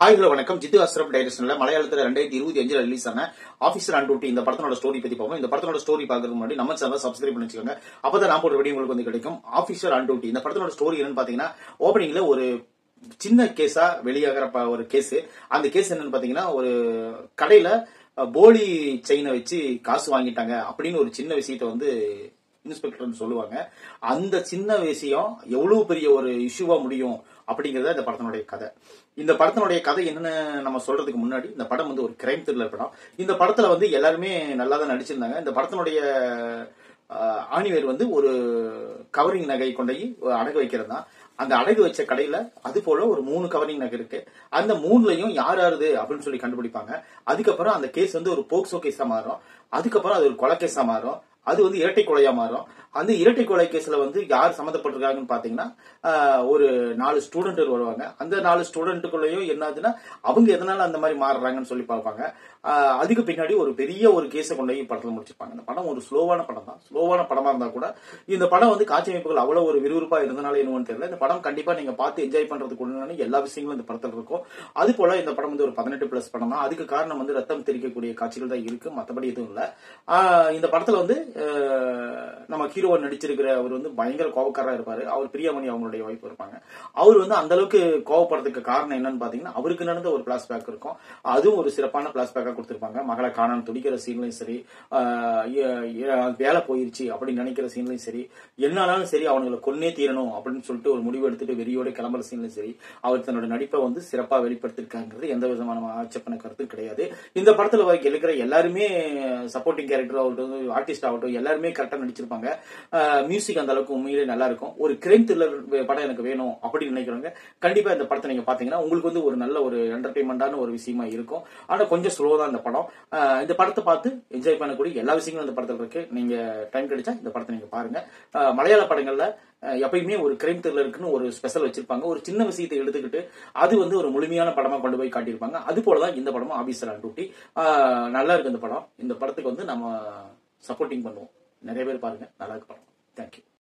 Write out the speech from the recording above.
Hi hello வணக்கம். ஜித்து அஸ்ரப் டைரக்ஷன்ல மலையாளத்துல 2025 ரிலீஸ் ஆன ஆபீசர் ஆன் டியூட்டி இந்த படத்தோட ஸ்டோரி பத்தி பார்ப்போம். இந்த படத்தோட ஸ்டோரி பார்க்கறதுக்கு முன்னாடி நம்ம சேனலை சப்ஸ்கிரைப் பண்ணி வச்சுக்கோங்க. அப்பதான் நான் போடுற வீடியோ உங்களுக்கு வந்து கிடைக்கும். ஆபீசர் ஆன் டியூட்டி இந்த படத்தோட ஸ்டோரி என்னன்னு பாத்தீங்கன்னா, ஓபனிங்ல ஒரு சின்ன கேஸா வெளியாகிற ஒரு கேஸ். அந்த கேஸ் என்னன்னு பாத்தீங்கன்னா, ஒரு கடையில போலி செயினை வச்சு காசு வாங்கிட்டாங்க அப்படின்னு ஒரு சின்ன விஷயத்த வந்து இன்ஸ்பெக்டர் சொல்லுவாங்க. அந்த சின்ன விஷயம் எவ்வளவு பெரிய ஒரு இஷ்யூவா முடியும் அப்படிங்கறத இந்த படத்தினுடைய கதை. இந்த படத்தினுடைய கதை என்னன்னு நம்ம சொல்றதுக்கு முன்னாடி, இந்த படம் வந்து ஒரு கிரைம் த்ரில்லர் படம். இந்த படத்துல வந்து எல்லாருமே நல்லா தான் நடிச்சிருந்தாங்க. இந்த படத்தினுடைய ஆணிவேர் வந்து ஒரு கவரிங் நகை கொண்டு அடகு வைக்கிறது தான். அந்த அடகு வச்ச கடையில அது போல ஒரு 3 கவரிங் நகை இருக்கு. அந்த 3லயும் யார் யாருது அப்படின்னு சொல்லி கண்டுபிடிப்பாங்க. அதுக்கப்புறம் அந்த கேஸ் வந்து ஒரு போக்சோ கேஸா மாறும். அதுக்கப்புறம் அது ஒரு கொலை கேஸா மாறும். அது வந்து இரட்டை கொலையா மாறும். அந்த இரட்டை கொலை கேஸ்ல வந்து யார் சம்பந்தப்பட்டிருக்காங்கன்னு பாத்தீங்கன்னா, ஒரு 4 ஸ்டூடெண்ட் வருவாங்க. அந்த 4 ஸ்டூடெண்ட்டுக்குள்ளயும் என்னதுன்னா, அவங்க எதனால அந்த மாதிரி மாறுறாங்கன்னு சொல்லி பார்ப்பாங்க. அதுக்கு பின்னாடி ஒரு பெரிய ஒரு கேஸை கொண்டு போய் படத்துல முடிச்சிருப்பாங்க. இந்த படம் ஒரு ஸ்லோவான படம் தான். ஸ்லோவான படமா இருந்தா கூட இந்த படம் வந்து காட்சி அமைப்புகள் அவ்வளவு ஒரு விறுவிறுப்பா இருந்தனால என்னன்னு தெரியல. இந்த படம் கண்டிப்பா நீங்க பார்த்து என்ஜாய் பண்றதுக்கு உண்டான எல்லா விஷயங்களும் இந்த படத்துல இருக்கும். அது போல இந்த படம் வந்து ஒரு 18+ படம் தான். அதுக்கு காரணம் வந்து ரத்தம் தெரிக்கக்கூடிய காட்சிகள் தான் இருக்கு, மத்தபடி எதுவும் இல்ல. இந்த படத்துல வந்து நம்ம ஹீரோவா நடிச்சிருக்கிற அவர் வந்து பயங்கர கோபக்காரா இருப்பாரு. அவர் பிரியாமணி அவங்களுடைய வைஃப் இருப்பாங்க. அவர் வந்து அந்த அளவுக்கு கோபப்படுறதுக்கு காரணம் என்னன்னு பாத்தீங்கன்னா, அவருக்கு நடந்த ஒரு பிளாஷ்பேக் இருக்கும். அதுவும் ஒரு சிறப்பான பிளாஷ்பேக்கா கொடுத்திருப்பாங்க. மகளை காணாம துடிக்கிற சீன்லயும் சரி, வேலை போயிருச்சு அப்படின்னு நினைக்கிற சீன்லயும் சரி, என்னாலும் சரி அவங்களை கொன்னே தீரணும் அப்படின்னு சொல்லிட்டு ஒரு முடிவு எடுத்துட்டு வெறியோட கிளம்புற சீன்லயும் சரி, அவர் தன்னோட நடிப்பை வந்து சிறப்பா வெளிப்படுத்திருக்காங்கிறது எந்த விதமான ஆட்சேபனை கருத்து கிடையாது. இந்த படத்துல இருக்கிற எல்லாருமே சப்போர்ட்டிங் கேரக்டர் ஆகட்டும், ஆர்டிஸ்ட் ஆகட்டும், எல்லாருமே கரெக்டா நடிச்சிருப்பாங்க. மியூசிக் அந்த அளவுக்கு உண்மையிலே நல்லா இருக்கும். ஒரு கிரைம் த்ரில்லர் படம் எனக்கு வேணும் அப்படின்னு நினைக்கிறவங்க கண்டிப்பா இந்த படத்தை நீங்க பாத்தீங்கன்னா உங்களுக்கு வந்து ஒரு நல்ல ஒரு என்டர்டைன்மெண்டான ஒரு விஷயமா இருக்கும். ஆனா கொஞ்சம் ஸ்லோ தான் இந்த படம். இந்த படத்தை பார்த்து என்ஜாய் பண்ணக்கூடிய எல்லா விஷயங்களும் இந்த படத்துல இருக்கு. நீங்க டைம் கிடைச்சா இந்த படத்தை நீங்க பாருங்க. மலையாள படங்கள்ல எப்பயுமே ஒரு கிரைம் த்ரில்லருக்குன்னு ஒரு ஸ்பெஷல் வச்சிருப்பாங்க. ஒரு சின்ன விஷயத்தை எடுத்துக்கிட்டு அது வந்து ஒரு முழுமையான படமா கொண்டு போய் காட்டியிருப்பாங்க. அது போலதான் இந்த படமும் ஆபீசர் ஆன் டியூட்டி. நல்லா இருக்கு இந்த படம். இந்த படத்துக்கு வந்து நம்ம சப்போர்ட்டிங் பண்ணுவோம். நிறைய பேர் பாருங்க, நல்லா இருக்கு படம். தேங்க்யூ.